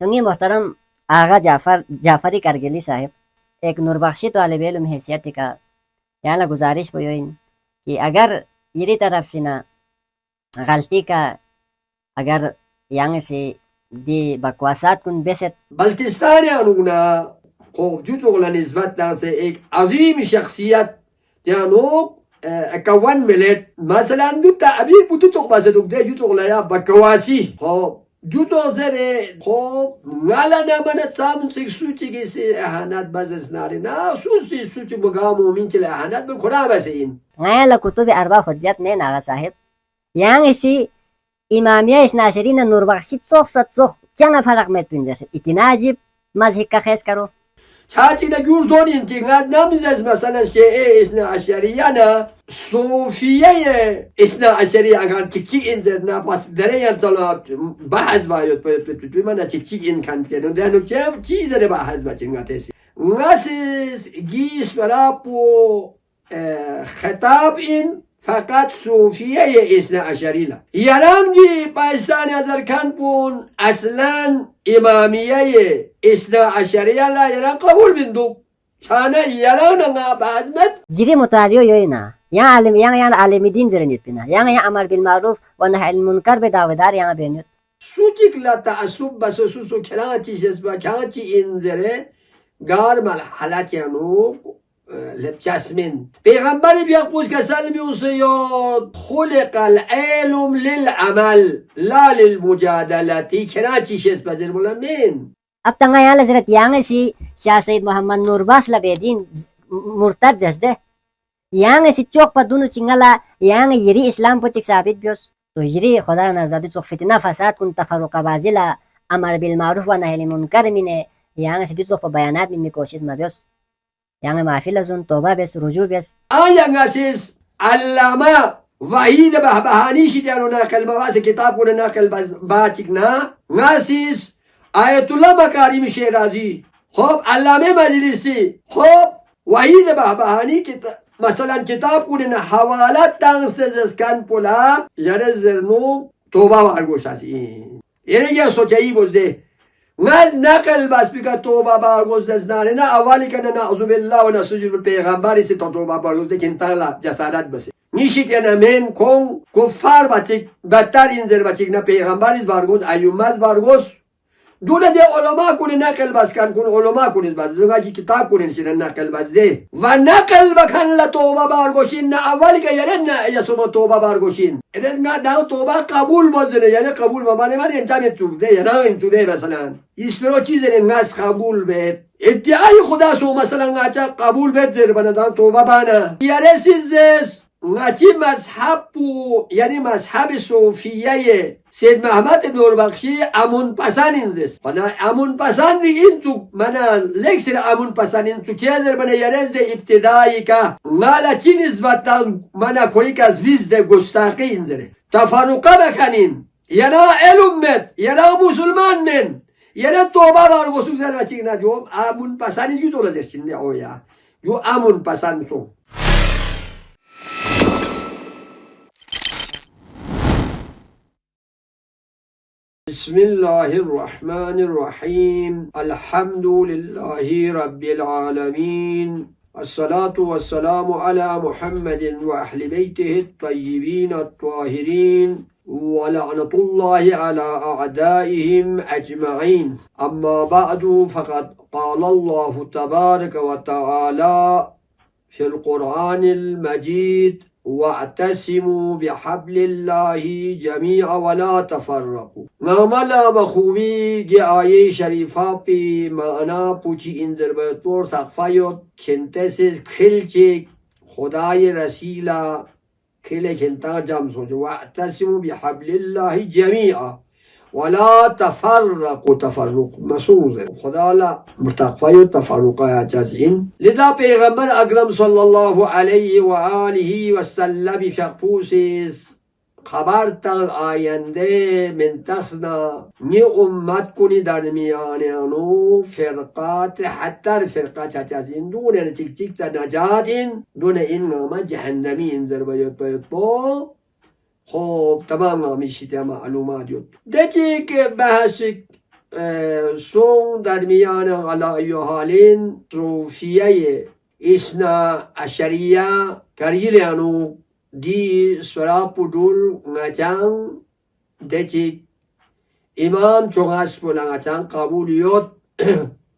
तंगी मोहतरम आगा जाफरी कारगिली साहब एक नूरबख्शी तालिब इल्म हैसियत का यहाँ गुजारिश बोइन कि अगर यरी तरफ से ना गलती का अगर यहाँ से दी बकवासात कुन बेसत बल्तिस्तान अनुगना خوب جزء نسبت سے ایک عظیم شخصیت تیانو اکوان ملت مثلا دو تعبیر بودو تو بس دو ده جزء لیا بکواسی خوب جزء زره خوب نالا نمانت سامن سوچی که سی احانت بزنس ناری نا سوچی بگامو من چل احانت بر خدا بس این غیر لکتب اربع حجت میں ناغا صاحب यहाँ سی इमामिया इसनाशरीन नूरबख्शी चोख चंगा फरक में पिंजर इतना अजीब मजहब का खैस करो چاچی نگور زونین تینگاد نمیزد مثلا شیعه اسنا عشریه نه صوفیه اسنا عشریه اگر تکچی انزر نه پس دره یل طلاب بحث باید من تکچی این کن کنن دهنو چیز رو بحث بچین گاتیسی نسیز گیس براپو خطاب این فقط صوفیه اسنا عشریه یارم جی پاکستان ازر کن پون اصلا امامیه اسنا عشریه لا یارم قبول بندو چانه یارم نگا بازمت جری مطالعه یوینا यहाँ आलिम दिन जरे नित पिना यहाँ अमर बिल मारूफ व नही अनिल मुनकर बे दावेदार यहाँ बेनियत سوچیک لا تعصب بس سوسو کلاچی شسبا کلاچی انزره گار مال حالاتیانو لبجاسمين پیغمبر بیاقوز کسال بیوسیاد خلق العلم للعمل لا للمجادلة کلاچی شسبا در بولا مين अब तंगा यहाँ लजरत यहाँ सी शाह सईद मोहम्मद नूरबास लबेदीन मुर्तद जसदे यहाँ सी चौक पर दोनों चिंगला यहाँ यरी इस्लाम पर चिक साबित बियोस तो यरी खुदा नज़ादी चौक फितना फसाद कुन तफरुका बाजिला अमर बिल मारूफ व नही अनिल मुनकर मिने यहाँ सी चौक पर बयानात में कोशिश मबियोस यहाँ माफी लजुन तौबा बेस रुजू बेस آیا ناسیس علامه وحید بهبهانی شدیانو ناقل مواس کتاب کنه ناقل باتیک نا ناسیس آیت الله مکارم شیرازی خب علامه مجلسی خب وحید بهبهانی مثلا کتاب کنه نه حوالات تانسز کن پولا یاره زرنو توبه بارگوش از این یعنی یه سوچایی بزده ناز نقل بس بگه توبه بارگوش دست ناره نه اولی کنه نه عضو بالله و نه سجود پیغمبری سی تا توبه بارگوش ده کنتالا جسارت بسه نیشید یعنی من کن کفار بچک بدتر اینزر بچک نه پیغمبریز بارگوش ایومز بارگوش دونه ده علما کنه نقل بس کن علما کنه بس دونه که کتاب کنه شیرن نقل بس ده و نقل بکن لتوبه بارگوشین نه اولی که یعنی نه یسوم توبه بارگوشین ادز نه ده توبه قبول بازنه یعنی قبول مبانه من انجام تو ده یعنی این تو ده مثلا اسپرو چیز ناس قبول بید ادعای خدا سو مثلا ناچا قبول بید زیر بنا ده توبه بانه یعنی سیزس ناچی مذهب بو یعنی مذهب صوفیه سید محمد نوربخشی امون پسند اینزس بنا امون پسند این تو منا لکسر امون پسند این تو چیزر بنا یعنی ده ابتدایی که مالا چی نسبتا منا کوری که از ویز ده گستاقی اینزره تفرقه بکنین یعنی علم مد یعنی مسلمان من یعنی توبه بارگوسو زر بچیک ندیوم امون پسند یو دولا زرشین ده اویا یو امون پسند سو بسم الله الرحمن الرحيم الحمد لله رب العالمين الصلاة والسلام على محمد وأهل بيته الطيبين الطاهرين ولعنة الله على أعدائهم أجمعين أما بعد فقد قال الله تبارك وتعالى في القرآن المجيد واعتصموا بحبل الله جميعا ولا تفرقوا ناملا بخوبی گی آیه شریفا پی معنا پوچی انزر بیتور تقفایت کنتسیز کلچک خدای رسیلا کل کنتا جمع سوچو واعتصموا بحبل الله جميعا ولا تفرقوا تفرق مسوز خدا لا مرتقفای تفرق جزئین لذا پیغمبر اکرم صلی الله علیه و آله و سلم شخصیز خبر تا آینده منتخنا نی امت کنی در میانیانو فرقات حتی فرقات جزئین دونه چیک چیک تا نجاتین دونه این نام جهنمی انذر بیت با خب تمام میشید معلومات یود دچی که بحث son در میان علی حالین صوفیه اسنا اشریه کریلیانو دی سراپودول ngacang دچی امام چونغاس پولا ngacang قبولیوت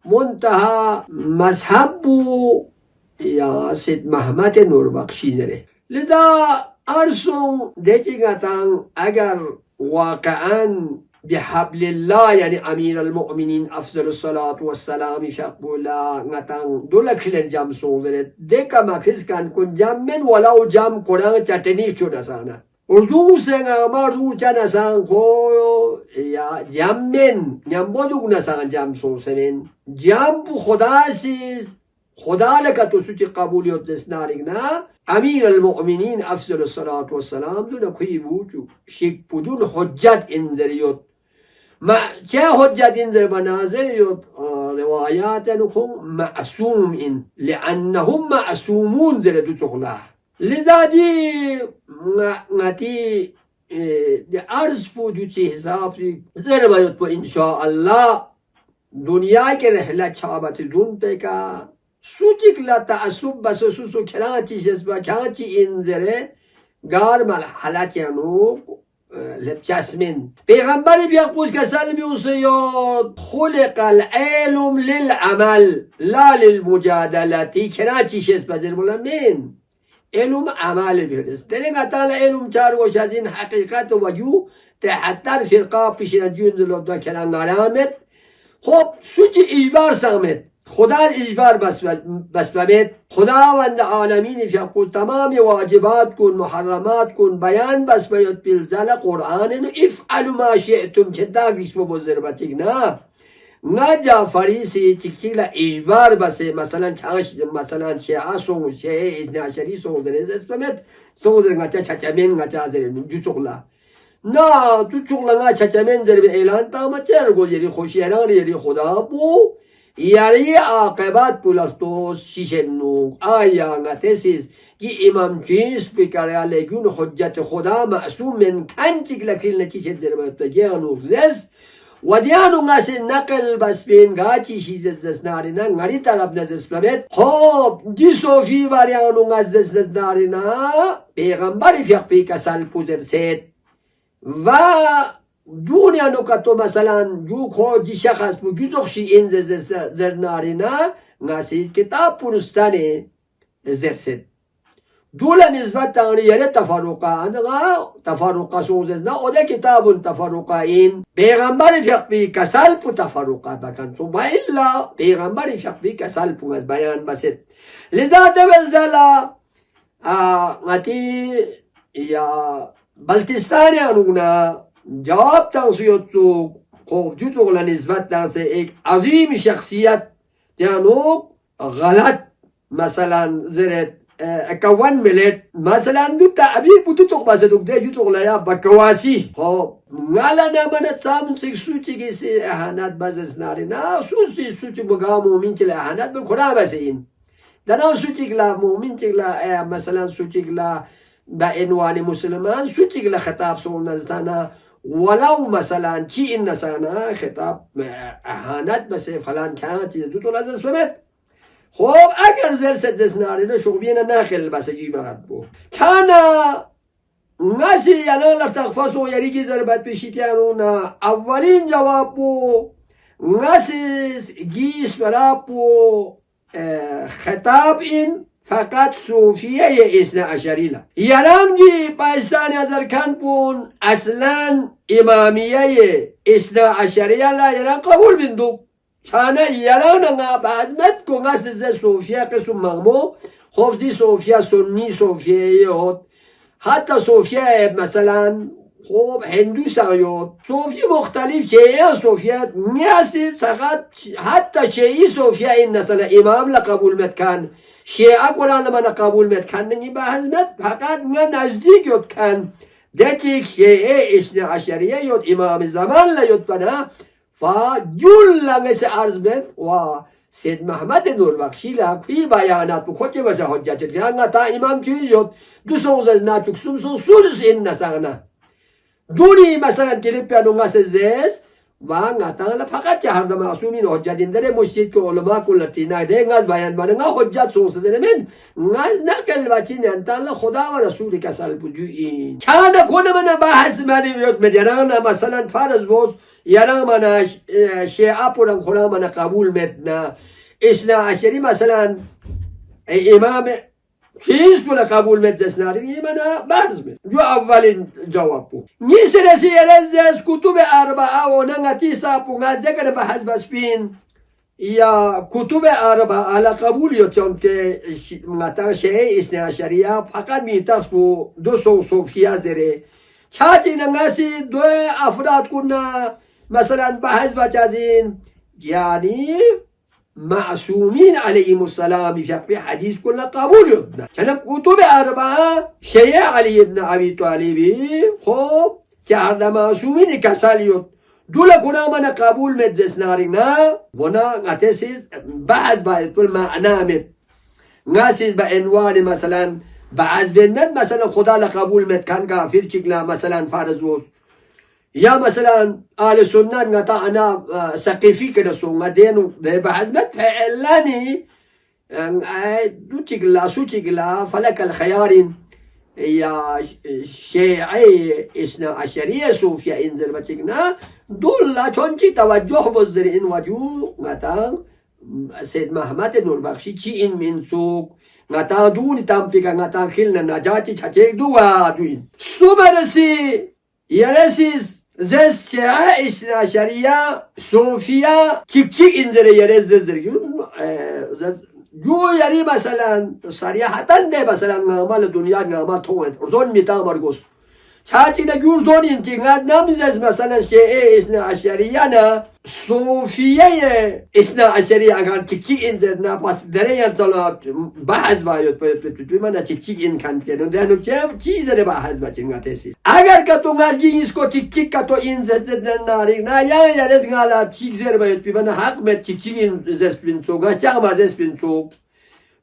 منتها مذهب یا سید محمد نوربخشی زره لذا ارسون دچی ngacang اگر واقعا بحبل الله يعني أمير المؤمنين أفضل الصلاة والسلام شقبولا ngacang دولا كلر جام سوزره دكا ما كيس كان كن جام من ولو جام قرآن چتنی شده سانا اردو سنگا مردو چنا سان کو یا جام من نمبودو نسان جام سوزمن جام بو خدا سیز خدا لك تسوچ قبولیت دسنارگنا امیر المؤمنین افضل الصلاة والسلام دون کوئی بوچو شک بدون حجت انذریوت ما چه حجت انذر بناظریوت روایات نکم معصوم ان لانهم معصومون در دو چغلا لذا دی نتی دی عرض پودو چه حساب در باید با انشاءالله دنیا کے رحلہ چابت دون پہ کا سوچک لا تعصب بس سوسو کراچی جذبہ کراچی انذره گار مرحله چانو لبچاسمن پیغمبر بیاقوز کسال بیوسیاد خلق العلم للعمل لا للمجادلتی کراچی جذبہ در بولا من علم عمل بیرست درنگ اتال علم چارگوش از این حقیقت وجو تحتر فرقا پیشن جون دلو دا کنان نرامت خب سوچ ایبار سامت خدا اجبار بس بمید خداوند عالمین فیقول تمام واجبات کن محرمات کن بیان بس بید بالزل قرآن افعلوا ما شئتم چه داگ اسمو بزر بچک نه جعفری سی چک چک لا اجبار بسه مثلا شیعه سون شیعه ازن عشری سون زنه بس بمید سون زنه غچا چچمین غچا زنه جو چغلا نه تو چغلا غا چچمین زنه به اعلان تا مچر گو یری خوشیران یری خدا بو یاری عاقبت پولستوس شیشنو آیا نتسیز که امام چیز بکره لگون حجت خدا معصوم من کنچک لکل نچیشت زربت بجیانو زست و دیانو نسی نقل بس بین گاچی شیز زست نارینا ناری طرف نزست بمید خب دی صوفی باریانو نزست نارینا پیغمبری فقبی کسال پوزر سید و دنیا نکاتو مثلا جو خود دی شخص بو گذخشی این زرنارینا ناسیز کتاب پرستانه زرسد دولا نسبت تاني یعنی تفرقه اندغا تفرقه سوزنا او ده کتاب تفرقه این پیغمبر فقبی کسل پو تفرقه بکن سو با الا پیغمبر فقبی کسل پو از بیان بسد لذا دبل دلا نتی یا بلتستانی انونا جواب تنسیت تو خوب جو تو نسبت تنسه ایک عظیم شخصیت تیانو غلط مثلا زرت اکوان ملت مثلا دو تعبیر بودو تو بازه دوک ده جو تو غلایا بکواسی خب نالا نامنت سامن سیک سوچی کسی احانت بازس ناری نا سوچی بگا مومین چل احانت بل خدا بسه این دنا سوچی کلا مومین چلا مثلا سوچی کلا با عنوان مسلمان سوچی کلا خطاب سون نزانا ولو مثلا چی این نسانا خطاب احانت بسه فلان کانت چیز دو تو لازم فهمت خب اگر زرست زناری نه شغبینا ناخل بس جی مغد بو تانا ناسی یعنی لرتقفاس و یری کی ضربت پیشیتیانو نا اولین جواب بو ناسی گیس برا بو خطاب این فقط صوفیه اسنا عشریلا یرام جی پاکستان ازرکان پون اصلا امامیه اسنا عشریلا یرام قبول بندو چانه یرانا نا بعضمت کو نسل صوفیه قسم مغمو خوف دی صوفیه سنی صوفیه یود حتی صوفیه مثلا خوب هندو سایود صوفیه مختلف شیعه صوفیه نیستی فقط حتی شیعی صوفیه این نسل امام لقبول متکن شیعه قرآن من قبول متکن نگی بعضمت فقط نزدیک یود کن دکیک شیعه اسن عشریه یود امام زمان لیود بنا فجل مثل عرض بند و سید محمد نوربخشی لکوی بیانات بخوچه بسه حجت دیگر تا امام چیز یود دو سوز از ناچکسوم سو سولس این نسانه دونی مثلا کلیپ پیانو نسل زیز Wa ngatang la fakat jahar da masumin hujjatin dere mujtahid ko ulama kullatina de ngaz bayan bana nga hujjat sonsa dere men ngaz nakal bachin antang la khuda wa rasul ka sal buduin chana kona mana bahas mani yot medana masalan farz boz yana mana shi'a puran khona mana qabul metna isna ashari masalan imam چیز تو قبول مت زسناری من برز می جو اولین جواب بود نیست رسیدن کتب اربعه و نگاتی ساپو نزد کنه به حزب اسپین یا کتب اربعه علی قبول یا چون که مثلا شیعه اثنا عشریه فقط میتاس بو دو صوفیه زره چاچی نگاسی دو افراد کنه مثلا به حزب چازین یعنی معصومين عليهم السلام في حديث كله قبول يبنى كان كتب أربعة شيء علي بن أبي طالب خب كهذا معصومين كساليوت دول كنا من قبول متزس نارنا بنا نتسيز بعض كل ما نامت ناسيز بعنوان مثلا بعض بنت مثلا خدا لقبول مت كان كافر شكلا مثلا فارزوس یا مثلا آل سنت نتا انا سقیفی کنه سونگا دینو ده بعضمت فعلانی دو چگلا سو چگلا فلک الخيارين یا شیعی اسنا عشریه صوفیا انزر بچگنا دولا چونچی توجه بزر این وجو نتا سید محمد نوربخشی چی این منسوک نتا دونی تامپیگا نتا خیلنا نجاتی چچک دوا دوین سوبرسی yeresiz zes şia isna şeria sofiya çikçi indire yerezizdir Yo yari mesela sariyahatan de mesela ngamal dünya ngamal toğet zon mita bargos çaçine gür zon inti namizez mesela isna aşeriyana sofiye isna aşeriya agar çikçi indir na pas dereye talab bahaz bayot bimana çikçi in kan piyano denu çizere bahaz bacınga tesis agar katungal giyis ko çikçi kato inzeden narik na ya yarez ngala çikzer bayot bimana hak met çikçi in zespin çoga çama zespin çog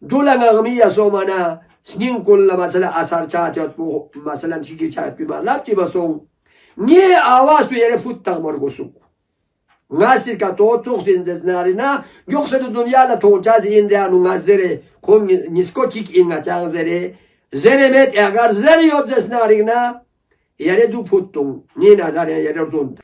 Dulangamiya somana snin kulla mesela asar çağat bu mesela şikir çağat bir malap ki basong niye avaz bir yere futtan morgosuk nasıl ka to çok zinzesnarina yoksa da dünyada toğcaz indianu ngazere kon niskoçik inga çağzere zeremet eğer zere yok zesnarina yere du futtum ni nazar yere zon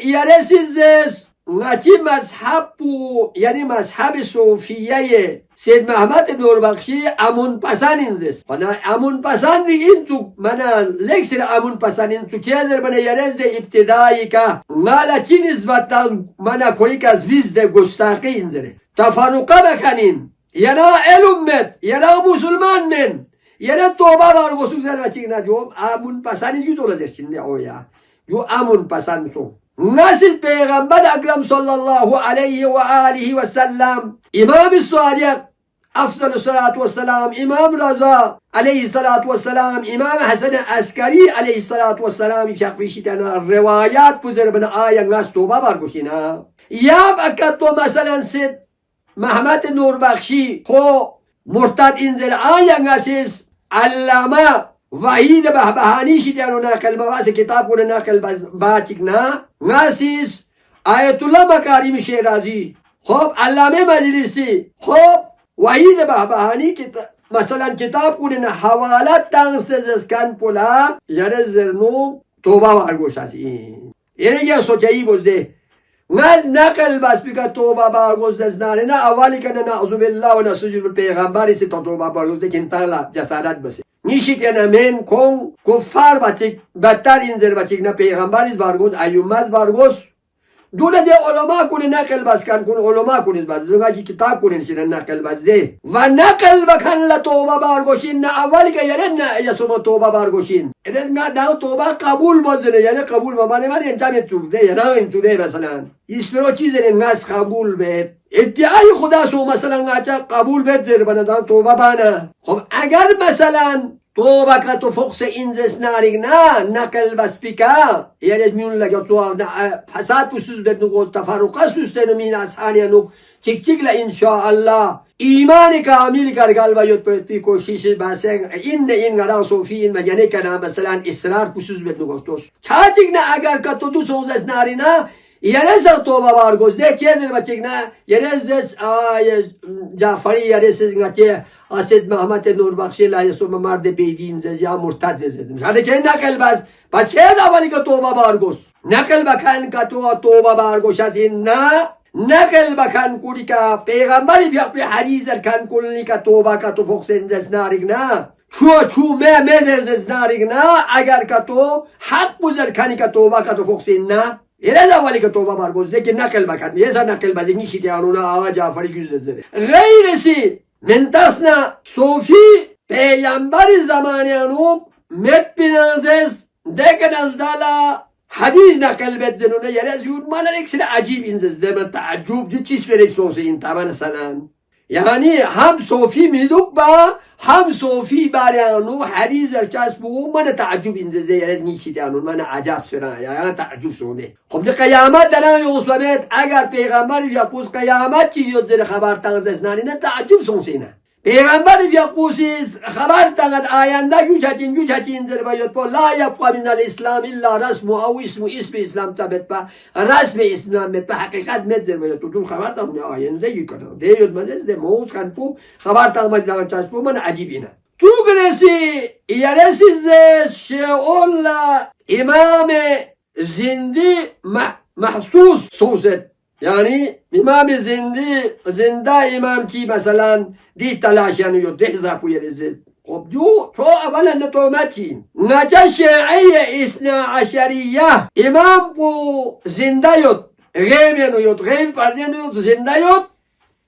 yeresiz Ngati mazhabu yani mazhab sofiye Seyyid Mehmet Nurbakshi amun pasaninzes. Bana amun pasan intuk mana leksir amun pasanin tu çezer bana yerezde iptidai ka ngala ki nisbatan mana koyikaz vizde gustaki inzere. Tafarruqa bakanin yana el ümmet yana musulman men yana toba var gosuk zervaçina diyorum amun pasani yüz olacak şimdi o ya. Yo amun pasan so. Nasıl Peygamber Ekrem sallallahu aleyhi ve alihi ve sellem İmam-ı Sadiq afzalü salatu ve selam İmam Raza aleyhissalatu ve selam İmam Hasan Askari aleyhissalatu ve selam şakfişitana rivayat buzarbına aya nas toba var goşina ya akatto mesela Seyyid Mehmet Nurbakshi ho murtad inzel aya nasis allama Vahid bahbahani şidiyanu nakal mavası kitap kuna nakal batikna Nasis Ayetullah Makarim-i Şirazi Hop Allame Meclisi Hop Vahid bahbahani mesela kitap kuna havalat tansız kan pula yere zernu toba var goşasi yere ya soçayı bozde Naz nakal basbika toba var gozdesnare na avali kana na'uzubillah ve nasucul peygamber ise toba var gozde kintala cesaret basi Nişit yana men kon kuffar batik battar inzer batik na peygamberiz bargoz ayyumaz bargoz dole de ulama kuni nakal baskan kun ulama kuni baz dunga ki kitap kuni sinan nakal baz de va nakal bakan la toba bargoshin na awal ka yaren na yasuma toba bargoshin edes nga da toba kabul bozne yani kabul mabane mane entam tu de yana entu de mesela ismero çizene nas kabul bet İddiayı Xuda so mesela ngaça kabul bet zer bana da toba bana. Eğer mesela طوبة كتفوكس إنزس نارينا نقل بس بكا يعني ميون لجا تو فساد بسوس بدنو تفرقة سوستن من أسانيا نوك چك لا إن شاء الله إيمان كامل كارغال بايوت بي کوشش باسن إن غران صوفي إن مجاني كنا مثلا إصرار بسوس بدنو توش چاچك نا اگر كتو دو سوزس نارينا Yarez toba var göz de kedir maçıkna yarez Cafari yarez ngaçe Ased Mehmet Nur Bakşi la yesuma marde beydin zez ya murtad zezdim. Hadi ke nakal bas ke da vali ka toba var göz. Nakal bakan ka toba var göz asin na nakal bakan kuli ka peygamberi bir hadis kan kulli ka toba ka to foksen zez narigna. Çu me zez narigna agar ka to hak buzer kan ka toba ka to foksen na İlez avvali ki toba var göz de ki nakil bakan. Yesa nakil badin işit yanuna ağa Cafari güzdezleri. Gayresi mentasna Sofi peygamberi zamanı met binazes dekenal dala hadis nakil bedzenuna yerez yurmalar eksine acib inzez demen taaccub cüçis verek sosin taban sanan. Yani ham Sofi midubba ham Sofi barianu hadis erças bu mana taaccub indizde yerez nişit yanun mana acab sıra yani taaccub sonde. Şimdi kıyamet denen yosbabet eğer peygamber yapuz kıyamet çiğiyor zere haber tanzes narine taaccub sonsina. Peygamber yapuzsiz haber tanıt ayanda güç açın zere bayot po la yapqa minal İslam illa rasmu av ismi İslam tabetpa rasmi İslam metpa hakikat met zere bayot tutun haber tanı ayanda yıkana. Deyot mazes de moğuz kan po haber tanımat lagan ças po mana acibina. Tugresi yaresiz şeolla imame zindi mahsus sozet. Yani imam-ı zinda imam ki mesela di talaş yanıyor dehza bu yeriz. Obdu çoğu evvela ne tohmetin. Naca şiiye isna aşeriye imam bu zinda yot. Geyb yanıyor. Geyb pardiyanıyor zinda yot.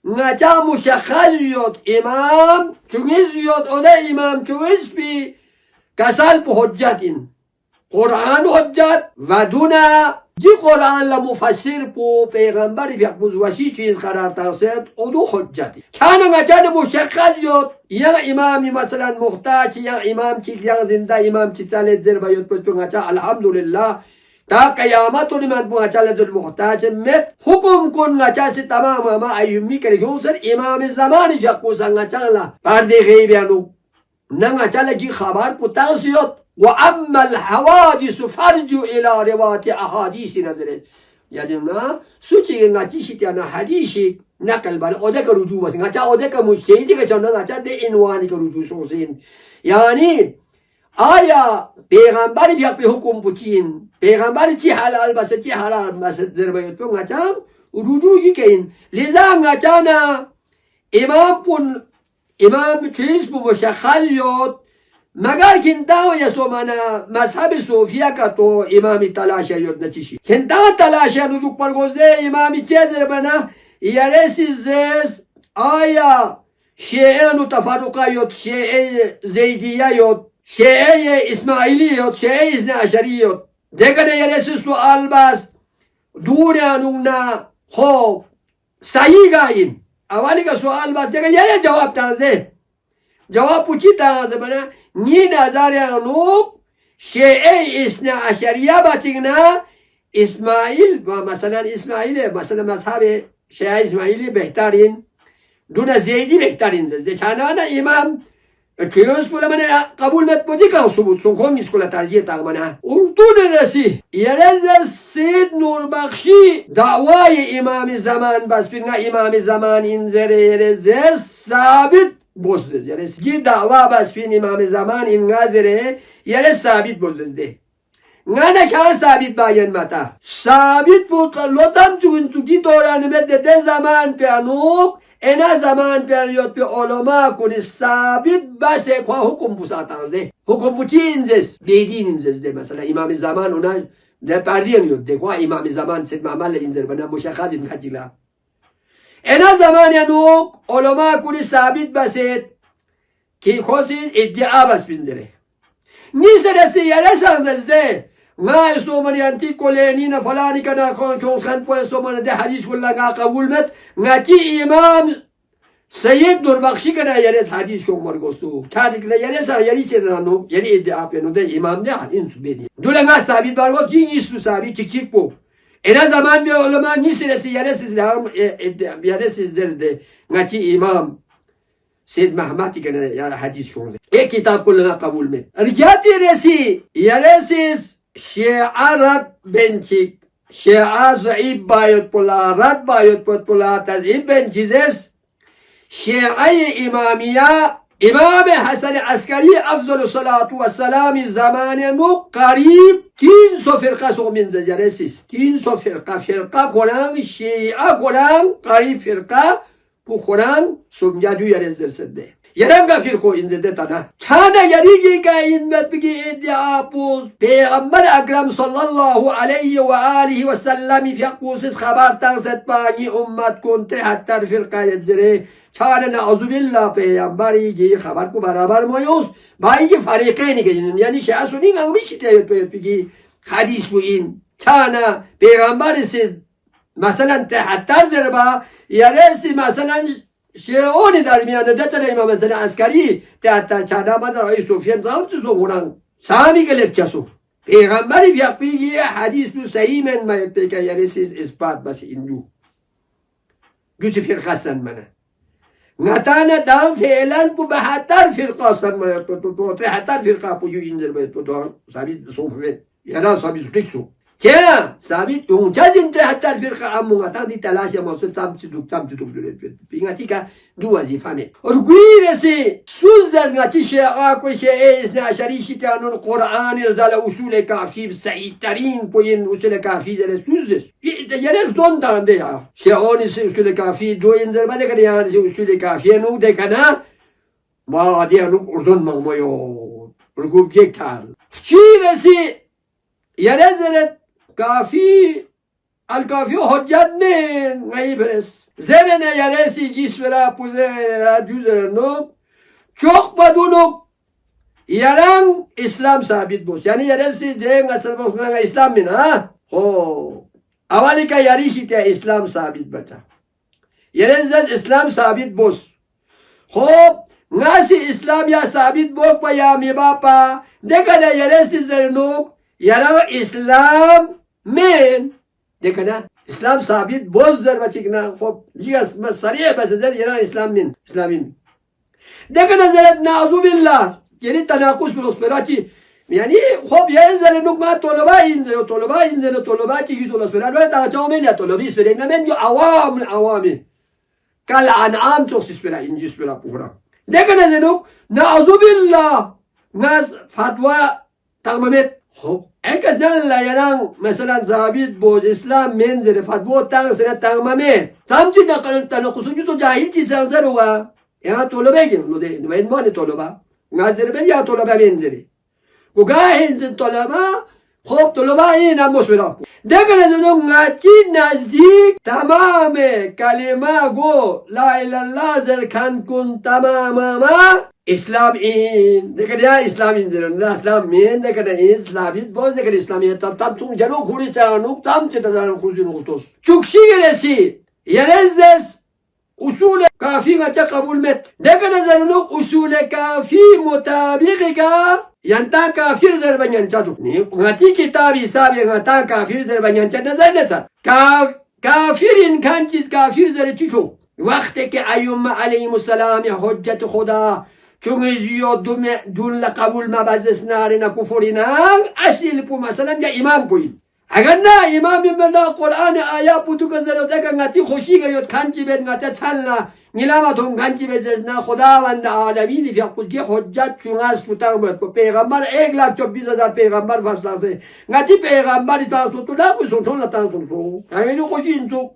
Naca muşakhal yot imam. Çünkü yot o da imam çünkü bir kasal bu hüccetin. Kur'an hüccet ve duna di Kur'an'la mufassir bu peygamberi yapmış vasi çiz karar tavsiyet o da hücceti. Kanı canı muşakkat yok. Ya imam mesela muhtaç ya imam çiz ya zinda imam çiz salet zirba yot pötün aça elhamdülillah. Ta kıyamet olimen bu açaledül muhtaç met hukum kun açası tamam ama ayyummi gerekiyorsa imam-ı zamanı yapmış açala. Parde gıybiyanu. Nang açala ki haber bu tavsiyet. وَأَمَّا الْحَوَادِسُ فَرْجُ إِلَى رِوَاتِ أَحَادِيثِ نَزَرِينَ yani suçi ngaçi şit yani hadisi nakal bana o da rucu basın ngaça o da müştehidi geçen ngaça de invani ka rucu sosin yani aya peygamber bir hukum buçin peygamber çi halal basa çi haram basa derbayot bu ngaça rucu yikein liza ngaça na imam çiz bu müşakhal مگر کنتاو یسو مانا مذهب صوفیه که تو امامی تلاشه یود نچیشی کنتاو تلاشه نو دوک پرگوزده امامی چه در بنا یارسی زیز آیا شیعه نو تفرقه یود شیعه زیدیه یود شیعه اسماعیلی یود شیعه ازن عشری یود دیگه یارسی سوال بس دونه انونا خوب صحیح گاین اولی که سوال بس دیگه یاره جواب تازه جواب پوچی تازه بنا Ni nazar yanuk Şii isna aşeriye batıgna İsmail mesela İsmail'e mesela mezhebi Şii İsmail'i behtarin duna Zeydi behtarin zezde çanana imam Kıyos bula bana kabul metmedi ka subut son komis kula tercih tağmana urdu neresi yereze Seyyid Nurbakşi davayı imam-ı zaman basbinga imam-ı zaman inzere yereze sabit bozduz yani ki dava basfin imam-ı zaman ingazere yere sabit bozduz de. Ngana kan sabit bayan mata. Sabit bu lotam çünkü ki doğranı de zaman pianuk ena zaman periyot pe olama kuni sabit base kwa hukum bu satanız de. Hukum bu çinzes dediğinizde de mesela imam-ı zaman ona de perdiyemiyor de kwa imam-ı zaman set mamalle inzer bana muşakhadin kacila. Ena zaman yanuk olama kuli sabit basit ki kosis iddia bas bindire. Niseresi yere sanzezde ma isoman yanti kolenina falani kana konsan po isoman de hadis kullaga kabul met ngaki imam سید نوربخشی کنه یعنی حدیث کو عمر گوستو چادی کنه یعنی سا یعنی چرانو یعنی ادعا پنو ده امام نه این تو بدی دولنگا ثابت بارگو کی نیست ثابت چیک بو اینا زمان می علما نیست رسی یعنی siz devam یعنی siz derdi ngaki imam Seyyid Mehmet کنه یا حدیث کنه یک کتاب کلنا قبول می رجعتی رسی یعنی siz شیعه رد بنچیک شیعه ضعیف باید پلا رد باید پلا تضعیف بنچیزس شیعه امامیه امام حسن عسکری افضل الصلاة و السلام زمان مو قریب 300 فرقه سو من زجرسیس 300 فرقه کنن شیعه کنن قریب فرقه bu Kur'an sumjadu yere zirsidde. Yeranga firko inzide tana. Çana yarigi ka inmet bigi iddia bu Peygamber Ekrem sallallahu aleyhi ve alihi ve sellem fiyakusiz habertan setbani ummet kunte hatta firka yedzire. Çana na'uzu billah Peygamberi gi haber ku beraber moyuz. Bayi ki farikeni gecinin. Yani şahsunin anmış teyit bigi hadis bu in. Çana Peygamberi siz مثلا تحتر زربا یعنی مثلا شیعونی در میانه دتر امام مثلا عسکری تحتر چادا من آی سفیان زام چه سوگونن سامی گلب چسو پیغمبری بیاقیگی حدیث بو صحیح من باید بگه یعنی سیز اثبات بس ایندو دوچه فرقه منه نتانه دام فعلا بو بحتر فرقه سن باید تو تحتر فرقه پویو ایندر باید تو ثابت صوفه یعنی ثابت ریکسو چه ثابت اونجا زنده حتی الفرقه امو غتا دی تلاش ماسه تام چدوک دولت بیناتی که دو وظیفه نه ارگوی رسی سوز از نتی شیعه کو شیعه اسنا عشری شیطانون قرآن الزال اصول کافی سعید ترین پوین اصول کافی زره سوز یعنی زون دانده یا شیعانی سی اصول کافی دو انزر بده کنه یعنی سی اصول کافی نو دکنه با دیانو اردن مغمایو ارگوب یک تال چی رسی یعنی زره کافی الکافی حجت نه نهی برس زنه یارسی جسورا پوزه دوزرنو çok badunuk yaran İslam sabit boş yani yaresi de mesela bu İslam min ha ho avalika yarişi te İslam sabit bata yaresi İslam sabit boş hop nasi İslam ya sabit boş pa ya mi bapa de kada yaresi zernuk yaran İslam men dekana İslam sabit boz zerba çekna hop ligas masariye basezer yana İslam min İslamin dekana zelet na'uzu billah yeni tanakus bil usberati yani hop yenzel nukma tolaba inzel ki yüz usberat ve ta çamen ya tolabi isberek men yo awami kal an'am çok isbera inci isbera pura dekana zenuk na'uzu billah nas fatwa tamamet hop Enkaz nalla yanan mesela zabit boz İslam menzeri fatwa tang sene tangmame. Samci nakalın tanakusun yuto cahil çizen zeruga. Ya toloba gin lo de ben vani toloba. Ngazeri ben ya toloba menzeri. Bu gahin toloba hop toloba ina mosbera. Dekane dunun ngachi nazdik tamame kalima go la ilallah zerkan kun tamamama İslam in dekada İslam indirinde İslam min dekada İslamiyet boz dekada İslamiyet tam tüm gelo kuri çanuk tam çetadan kuzun utos çok şigeresi yerezes usul kafi gacha kabul met dekada zanuk usul kafi mutabika yanta kafir zerbanyan çaduk ni ngati kitabi sabi ngata kafir zerbanyan çad nazarlet kafirin kançiz kafir zere çiço vakti ki ayyuma aleyhisselam hüccet huda چون یو دون قبول مبازس نارنا کفرینا اصل پو مثلا یا امام کوی اگر نه امام من قرآن آیا بودو که زرو دکا نتی خوشی گیود کنچی بید نتی چلنا نیلامتون کنچی بزنا خداوند عالمین فیقود که حجت چون است بودن بود پیغمبر 1,24,000 پیغمبر فرستاسه نتی پیغمبری تانسو تو نکویسون چون نتانسون سو اگر خوشی اینسو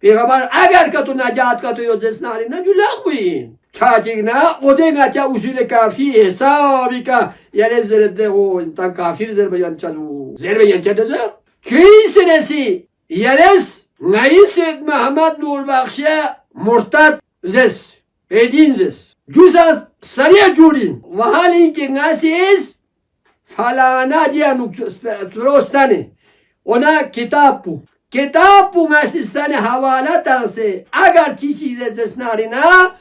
پیغمبر اگر که تو نجات که تو یوزس نارنا جو لغوین Çağcıkna o denga ça usul kafi hesabika yani zerede o intan kafir zerbeyan çadu zerbeyan çadu çiğ senesi yeres Nayset Muhammed Nurbakhşe murtad zes edin zes cüzaz sariye cudin ve hali ki nasis falana diye nukrostani ona kitap bu nasistani havalat tanse agar çiğ zes narina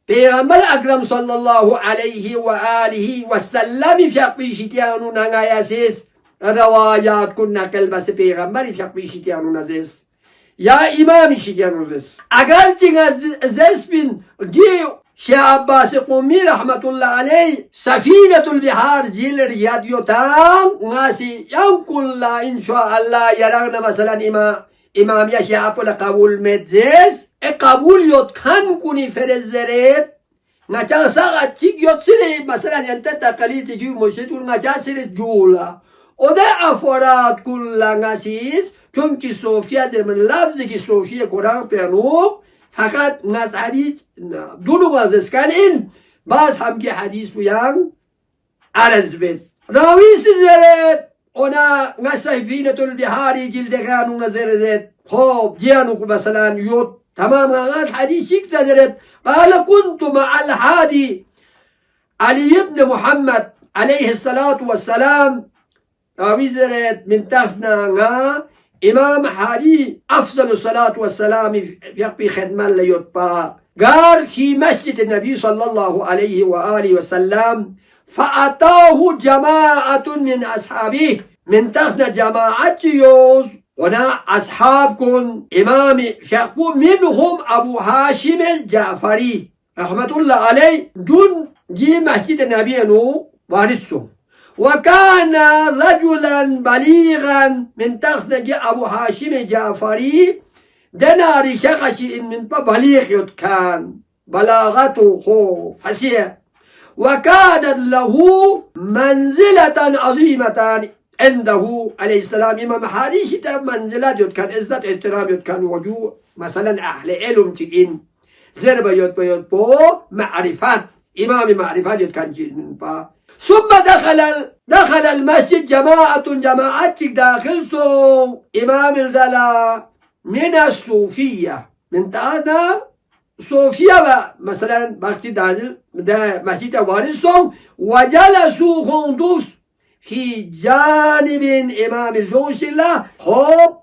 پیغمبر اکرم صلی الله علیه و آله و سلم فیقیشتیانو نگایسیس روایات کن نقل بس پیغمبر فیقیشتیانو نزیس یا امام شتیانو زیس اگر چنگ زیس بین گیو شیخ عباس قومی رحمت الله علیه سفینة البحار جیل ریاد یوتام ناسی یم کلا انشاءالله یرغن مثلا امام یا شیخ اپل قبول مدزیس قبول یوت کن کنی فرزرید نچان ساقا چیک یوت سری مثلا ینتا تقلیتی جو مشتور نچان سری دولا o da افراد kullangasis çünkü Sofya demin lafzı ki Sofya Kur'an peynu fakat nas hadis dulu vazeskalin baz hamki hadis bu yan arazbet ravi sizlere ona nasayfinetul bihari cilde kanun nazaret hop diyanu mesela yot tamam hadis şik zederet qala kuntu ma'al hadi Ali ibn Muhammed aleyhissalatu vesselam وزرت من تخصنا إمام حالي أفضل الصلاة والسلام في خدمة ليطبع قال في مسجد النبي صلى الله عليه وآله وسلم فأتاه جماعة من أصحابه من تخصنا جماعة يوز ونا أصحابكم إمام شاقو منهم أبو هاشم الجعفري رحمة الله عليه دون جي مسجد النبي نو وارثهم وكان رجلا بليغا من تخصنج أبو هاشم جعفري دناري شخص من بليغ كان بلاغته فسيح وكان له منزلة عظيمة عنده عليه السلام إمام حديث منزلة كان عزت احترام كان وجوه مثلا أهل علم تين زرب يتبو معرفات إمام معرفات كان من با ثم دخل المسجد جماعة داخل سو إمام الزلا من الصوفية من تانا صوفية مثلا مسجد مسجد وارثهم وجلسوا خندوس في جانب إمام الجوش الله خب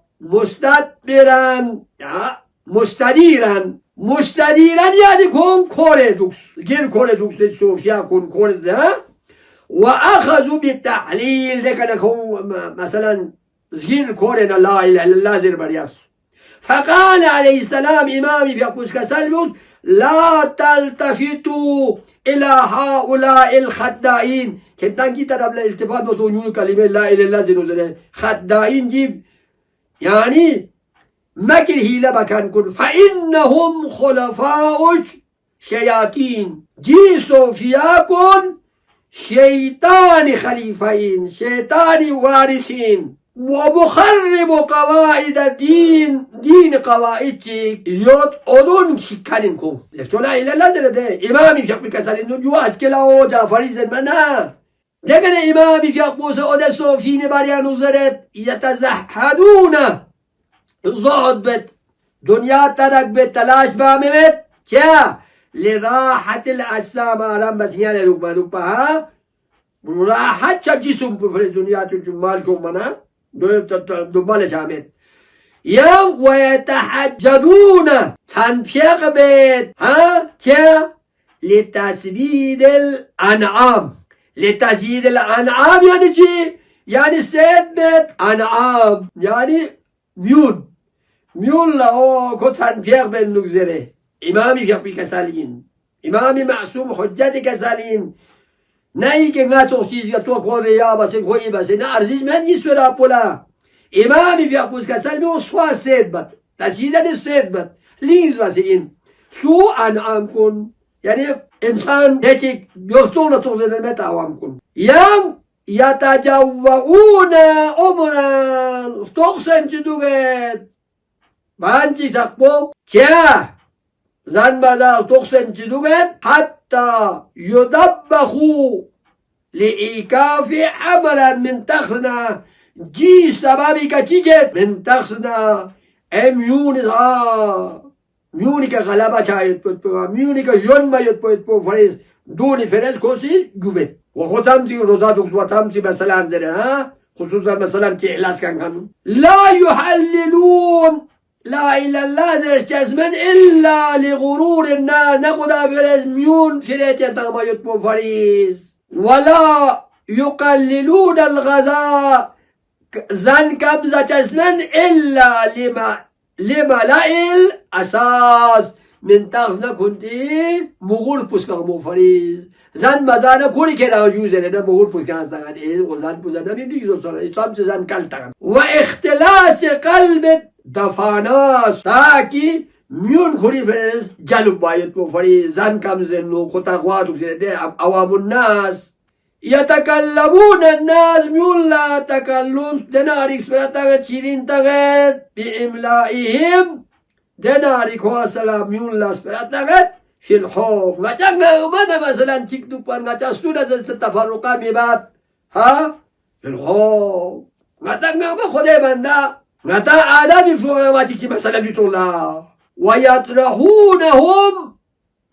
مستديرا يعني كون كوريدوكس غير كوريدوكس صوفيا كون كوريد وأخذوا بالتحليل ده كان مثلا زين كورنا لا إله إلا الله زير برياس فقال عليه السلام إمامي في أقوس كسلمون لا تلتفتوا إلى هؤلاء الخدائين كنتان كي ترى الالتفات بصونيون كلمة لا إله إلا الله زين خدائين جيب يعني مكر هيلا بكان كن فإنهم خلفاء شياطين جي صوفياكم شيطان خليفين شيطان وارثين ومخرب قواعد دين قواعد يوت أولون شكانكم لا إلا لازم ده إمامي في أقوى كسال إنه جواز كلا أو جعفري زمنا لكن إمامي في أقوى سعودة صوفين باريان وزرت يتزحدون زهد بت دنيا ترك بت تلاش بامت كيا لراحة الأجسام آرام بس يعني دوبها راحة جسم في الدنيا تجمالكم منا دوبالة جامد يوم ويتحجدون تنفيق بيت كيا لتسبيد الأنعام يعني جي يعني سيد بيت أنعام يعني ميون لا كو تنفيق بين نكزره إمامي في كسالين إمامي معصوم حجة كسالين ناي كنا توصيز يتوق وريا بس خوي بس نارزيز من يسورا بولا إمامي في أقوس كسالين وصوا سيد بات تسيدا السيد بات لينز بس إن سو أنعام كن يعني إنسان ديك يوصونا توصيز المتا عوام كن يام يتجوؤون أمرا توقسن جدوغت بانجي ساقبو كيا زنبدا توقسن جدوغت حتى يدبخوا لإيكاف حملا من تخصنا جي سبابي كتيجت من تخصنا ميونيكا غلبة شايت ميونيكا جنما يتبو فريز دوني فريز كوسي جوبت وخطمتي روزا دوكس وطمتي مثلا زي خصوصا مثلا تحلاس كان لا يحللون لا إلا الله زرش جزمن إلا لغرور الناس نقدا فرز ميون فريت يتغما يطبو فريز ولا يقللون الغذاء زن كبزة جزمن إلا لما الأساس من تغزنا كنتي مغول بسكا مفريز زن مزانا كوني كنا وجوزة لنا مغول بسكا استغاد إيه وزن بزنا بيبدي يزول صلاة إسلام زن كالتغن واختلاس قلب دفاناس تاكي ميون خوري فريز جلب بايت مفريز زن كمزنو كتاقواتو سيدي عوام الناس يتكلمون الناس ميون لا تكلم دناريك سبرا شيرين تغير بإملائهم دناريك واسلام ميون لا سبرا تغير في الحكم نجانا ومانا مثلا تكتبان نجا سنة التفرقة ببات ها في الحكم نجانا ما خده بندا نجا آدم يفرق ما تكتب مثلا بيطولا ويطرحونهم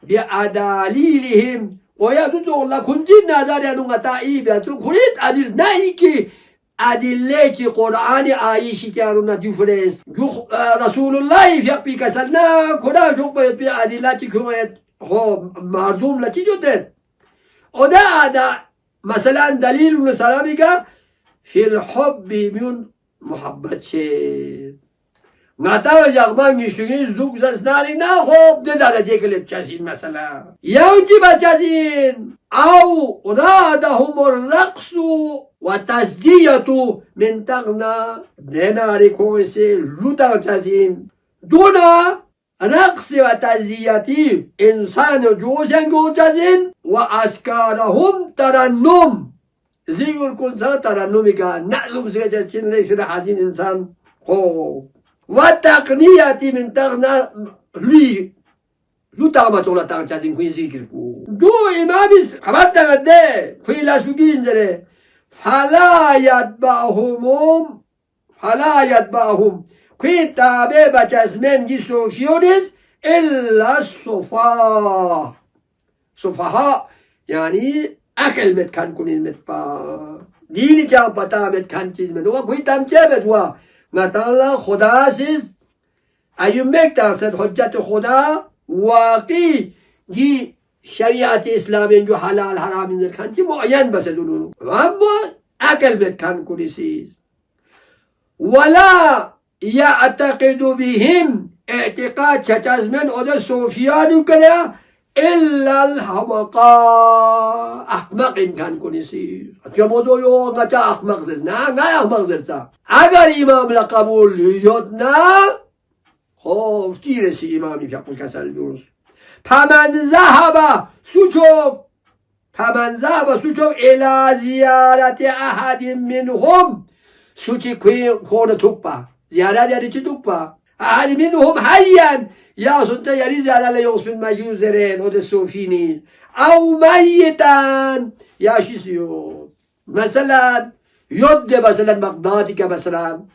بأداليلهم ويأتون الله كنتين نظر ينون تائب يأتون كنت أدل نايكي أدلة قرآن آيشي كانوا ندفرس رسول الله في أبي كسلنا كنا شوق بيت أدلة كويت هو مردوم لتي جدًا وده هذا مثلا دليل من سلامك في الحب من محبة شيء نتا يغمان يشتغل زوج زناري نا خوب ده درجة كلب جازين مثلا يوجي بجازين أو رادهم الرقص وتسدية من تغنى ديناري كويسي لودا جازين دون رقص وتسدية إنسان جوزن جازين وأسكارهم ترنم زي الكل سا ترنمي كان نعلم سجدين ليس حزين إنسان خوب وتقنية من تغنى لو تعمل ولا تعمل كوي ذكركو دو إمامس خبرت غدة كوي لا سوقين جري فلا يتبعهم كوي تابع بجسمن جسوشيونس إلا الصفحاء يعني أكل متكان كونين متبع ديني جام بتا متكان چیز من هو كوي تام جابت هو نتالا خدا سیز ایومک تاسد حجت خدا واقعی جی شریعت اسلامی جو حلال حرام اندر کن جی معین بس دونو اما اکل بد کن کنی سیز ولا يعتقد بهم اعتقاد چچاز من او صوفیانو کنه إلا الحمقى أحمق إن كان كنيسي أتيمودو يو نجا أحمق زرنا نا أحمق زرنا أگر إمام لقبول يجودنا خوف تيرسي إمامي في أقول كسل دوس فمن ذهب سوچوك إلى زيارة أحد منهم سوچي كون توبا زيارة يعني چي توبا أحد منهم حيا يا سنت يريز على لا يوسف ما يوزرين او السوفيني او ميتا يا شيسيو مثلا يد مثلا بغدادي مثلا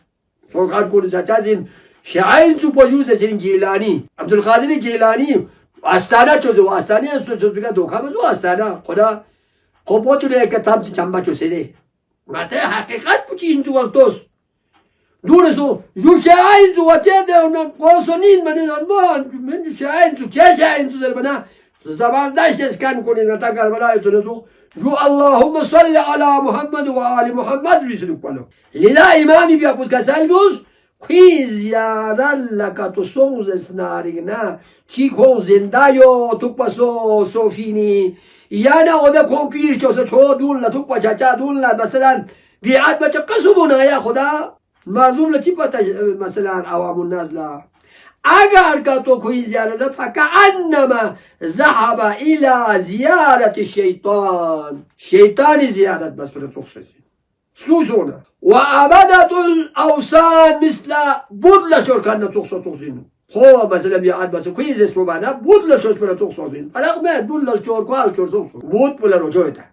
فوقان كل زاتازين شعين تو بوجوز سين جيلاني عبد القادر جيلاني استانا چوزو استاني سوچو بيگا دوكا مزو استانا خدا قبوتو نه كتاب چمبا چوسيدي ماته حقيقت پوچي انجو وقتوس دونسو جو شاين زو وتده ون قوسونين من المان من جو شاين زو كيا شاين زو دربنا زبان داش اسكان كوني نتا كربلا يتنتو جو اللهم صل على محمد وآل محمد بيسلوك بالو لذا امامي بيا بوس كسالبوس كويز يا رلك تصوز سنارينا كي كون زندايو توباسو سوفيني يانا ودا كونكير چوسو چو دون لا توبا چاچا دون لا مثلا بيعت بچقسمونا يا خدا مردم لچی پتا مثلا عوام الناس لا اگر کا تو کوئی زیارت فکأنما ذهب الى زیارت الشیطان شیطانی زیارت بس پر تخصص سوزونا وعبادة الاوثان مثل بدل شركان تخصصين هو مثلا بيعد بس كويس اسمه معنا بدل شركان پر تخصصين فرق ما بدل شركان بدل رجوته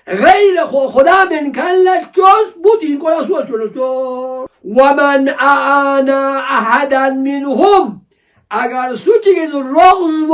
غير خدا من كان لجوز بودين كل سوال جلوجو ومن أعانا أحدا منهم أجر سوتي الرغم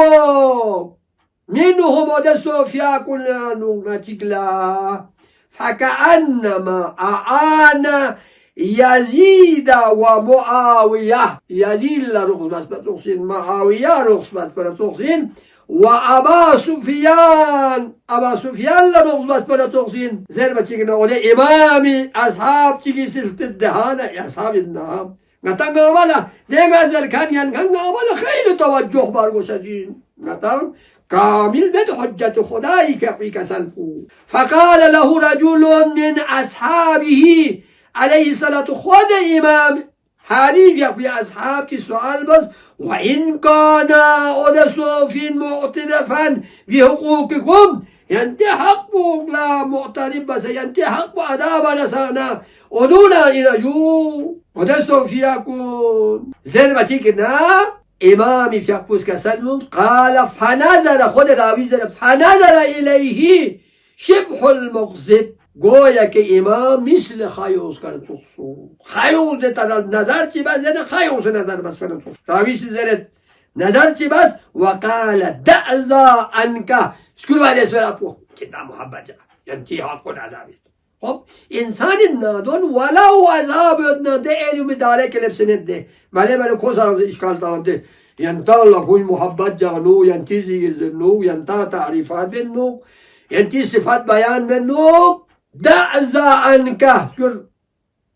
منهم وده سوفيا كلنا نغتكلا فكأنما أعانا يزيد ومعاوية يزيد لرخص بتوصين معاوية رخص بتوصين وأبا سفيان أبا سفيان لرخص بتوصين زي ما تيجي نقول إمامي أصحاب تيجي سلت الدهانة يا أصحاب النعم نتنقل مالا ديما زل كان ينقل مالا خيل توجه بارغوشين نتنقل كامل بد حجة خدايك في كسلفو فقال له رجل من أصحابه عليه الصلاة خد إمام حريف في أصحاب السؤال بس وإن كان أدسوف معترفا بحقوقكم ينتهي حقه لا معترف بس ينتهي حقه أداب نسانا ودونا إلى جو أدسوف يكون زي ما تيكنا إمامي في أقبوس كسلم قال فنظر خد راوي فنظر إليه شبح المغزب گویا که امام مثل خیوز کرد سخصو خیوز ده تا نظر چی بس ده خیوز نظر بس کنم سخصو تاویش زرد نظر چی بس وقال دعزا انکا سکول باید اسم رفو کتا محبت جا ینتیحات کن عذابیت خب انسان نادون ولو عذاب یدنا ده علم داره که لبسنت ده ماله کوس از اشکال تانده ینتا لکوی محبت جانو ینتی زیگز نو ینتا تعریفات بن نو ینتی صفات بیان بن نو دعزا عنك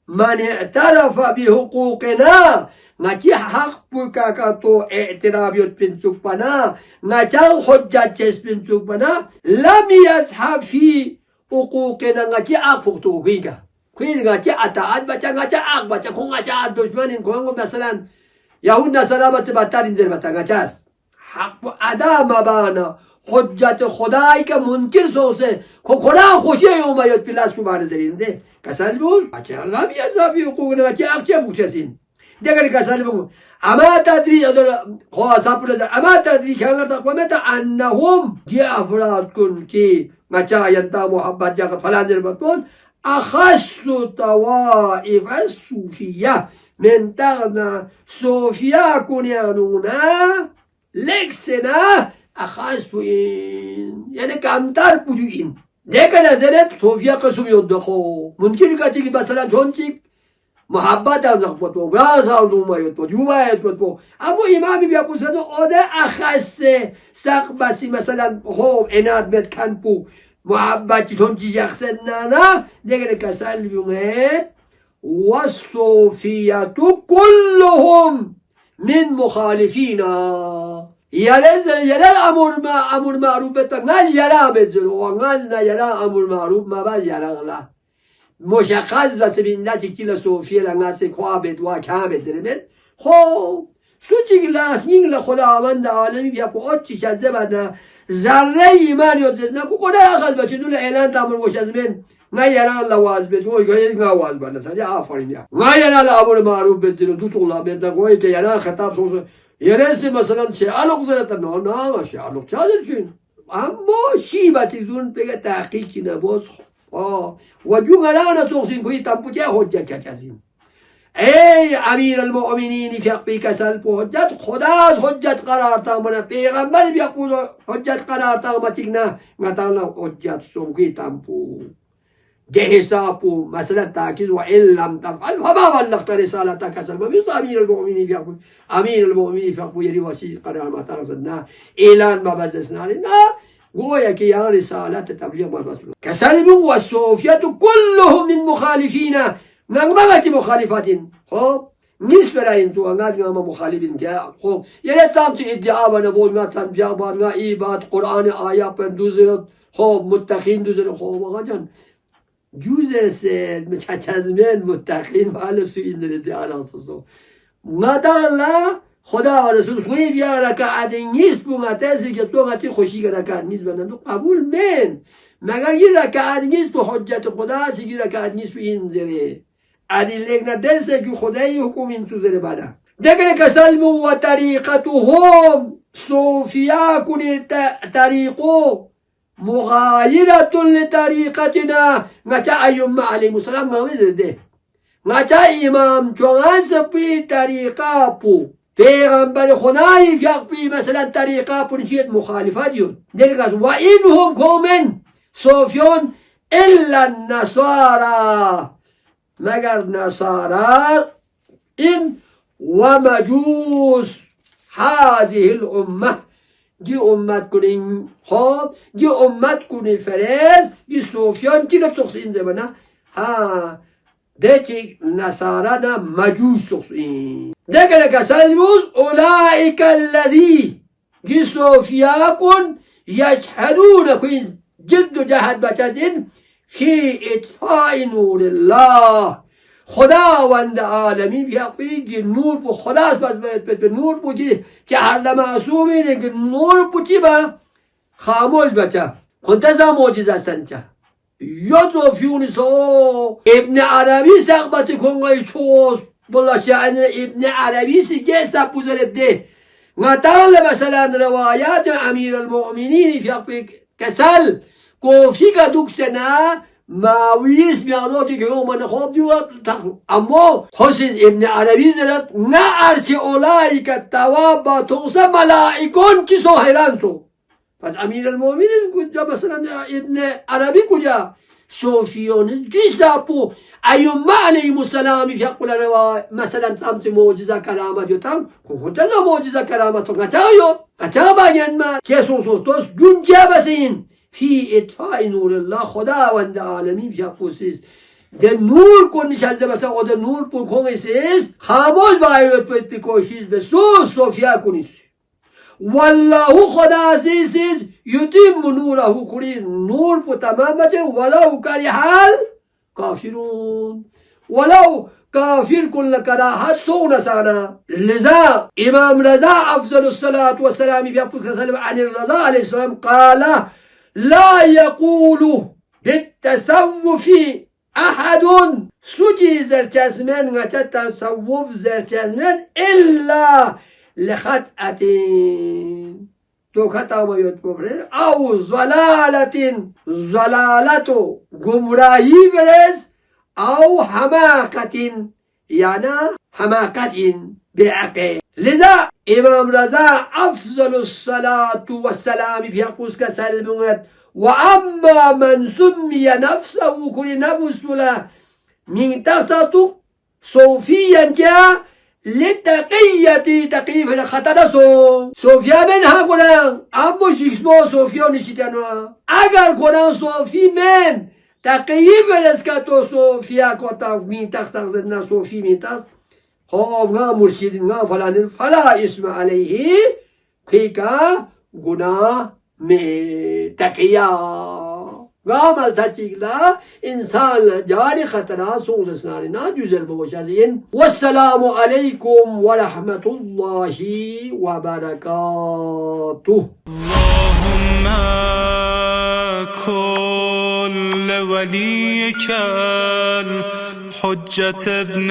من اعترف بحقوقنا نكي حق بكاكاتو اعتراف يتبنسوك بنا نجان حجات يتبنسوك بنا لم يزحف في حقوقنا نكي أقفقتو فيك كوين نكي أتاعد بچا نكي أق بچا كون نكي دشمن كون مثلا يهود نصارى بتبتر انزل بتا نكاس حق أدا مبانا حجت خدای که منکر سوسه که خدا خوشی اومد پلاس کو بار زرینده کسل بود بچه الله بیازابی حقوق نه بچه اخچه بوچسین دیگر کسل بود اما تدری خواصا پرده اما تدری که الله تقومت انهم دی افراد کن که مچا ینتا محبت جاگت فلان دربت کن اخص توائف الصوفیه من تغنا صوفیه کنیانونا لکسنا أخاص بوين يعني كامتار بودوين ديك نزلت صوفيا قسم يدخو ممكن كاتيك مثلا جونتيك محبت از نخبتو براز هردو ما يدبو يوما يدبو أبو إمامي بيابو سنو أولا أخاص ساق بسي مثلا هو إناد بيت كان بو محبت جونتي يخسن نانا ديك كسال بيومت والصوفية كلهم من مخالفينا یره امر معروف بتا نه یره بزرو و نه یره امر معروف ما باز یره غلا مشخص بس بینده تکتیل صوفیه لناس خواه بدوا کم بزرمن خب سوچی گلاس نینگ خداوند عالمی بیا کو اچی شده بنا ذره ایمان یاد زنه کو کنه اخذ بچه دول اعلان تامر گوش از من نه یره لواز بدو گوی گواز بنا سادی آفرین یا نه یره امر معروف بزرو دو طولا بدنا گوی که یره خطاب سوز yeresi mesela şeyalok zaten ne ama şeyalok çadırçın ama şibati dun pek tahkikine boz ve cümlana toksin kuy tampuca hocca çaçasın ey amir المؤمنين في كسل hoccat خداز hoccat karar tamına peygamber bir kulu hoccat karar tamına çıkna ngatanla hoccat som kuy tampu ده حسابه مثلا تأكيد وإن لم تفعل فما بلغت رسالتك سلمى بيض أمير المؤمنين يقول أمير المؤمنين يقول يري وسيل قناة ما تغزدنا إعلان ما بزسنا لنا قوية كي رسالة تبليغ ما بسلو كسلم والصوفية كلهم من مخالفين نغمغة مخالفات خب نسبة لهم سوى نغمغة مخالفين خب يري تامت ادعاء ونبول ما تنبيع بان إيباد قرآن آيات بندوزرد خب متقين دوزرد خب وغجان جوزرسه مچچزمن متقین وال سو ایندرده آناسوسو مدارلا خدا و رسول سوی بیا رکعت نیست بو متسی که تو غتی خوشی رکعت نیست بنن تو قبول من مگر یه رکعت نیست تو حجت خدا سیگی رکعت نیست این زره ادله نه درسه که خدای حکم این تو زره بنا دیگر کسلم و طریقتهم صوفیا کنی طریقو مغايرة لطريقتنا نتا أيوم عليه السلام ما وزده نتا إمام جوان سبي طريقة بو پیغمبر خدای فيق بي مثلا طريقة بو نشيت مخالفات يون دلقاس وإنهم كومن صوفيون إلا النصارى مگر نصارا این و مجوس هذه الامه دی امت کنین خب دی امت کنین فرز دی صوفیان کی نفسخ این زمانه ها ده چی نصارا نا مجوس سخص این ده کنه کسال موز اولئک الذی دی صوفیا کن یجحدون کن جد و جهد بچزین فی اطفاء نور الله خداوند عالمی بیاقی نور بو خداست بس به نور بودی چه هر معصومی نه نور بودی با خاموش بچه کنتزا معجزه سنچه یا صوفیونی سو ابن عربی سقبت کنگای چوز بلا شأن ابن عربی سیگه سب بزرده نتال مثلا روایات امیر المؤمنین فی کسل گفتی که دوکسنه ماویس میانوتی که او من خواب دیوار اما خصوص ابن عربی زرد نه ارچه اولایی که تواب با توسه ملائکون چی سو حیران سو پس امیر المؤمنین کجا مثلا ابن عربی کجا صوفیون جیسا پو ایوم علیهم السلامی فی قول روا مثلا سمت معجزه کرامت یوتم خودتا معجزه کرامت تو کچا یو کچا باین ما چه سو توس گنجه بسین فی اطفاء نور الله خداوند عالمی بیافوسیز ده نور کنیش از مثلا او ده نور پون کنیسیز خاموش باید بکوشیز به صوفیا کنیز والله خدا عزیزیز یتیم نوره کنی نور پو تمام بچه ولو کری حال کافرون ولو کافر کن کراهت سو نسانا لذا امام رضا افضل الصلاة والسلام بیافوس سلم عن الرضا علیه السلام قال لا يقول بالتصوف أحد سجي زرچزمن غچه تصوف زرچزمن إلا لخطأة تو خطا ما یاد ببرن او ضلالت گمراهی ورز او حماقت یعنی حماقت بعقل لذا امام رضا افضل الصلاة والسلام في حقوس كسلمت واما من سمي نفسه كل نفس له من تسطو صوفيا جاء للتقية تقيف الخطر صوفيا منها قرآن اما شكسمو صوفيا نشتنوا اگر قرآن صوفي من تقيف الاسكاتو صوفيا كوتا من تخصصنا صوفي من تخص خب نا مرشد نا فلان فلا اسم علیه که گناه می تقیا گامل سچیگلا انسان جاری خطرات سوز سناری نا جزر بوش از این والسلام علیکم و رحمت الله و برکاته اللهم كل وليك الحجة ابن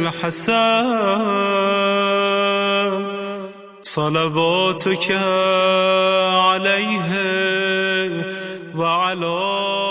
الحسن صلواتك عليه وعلى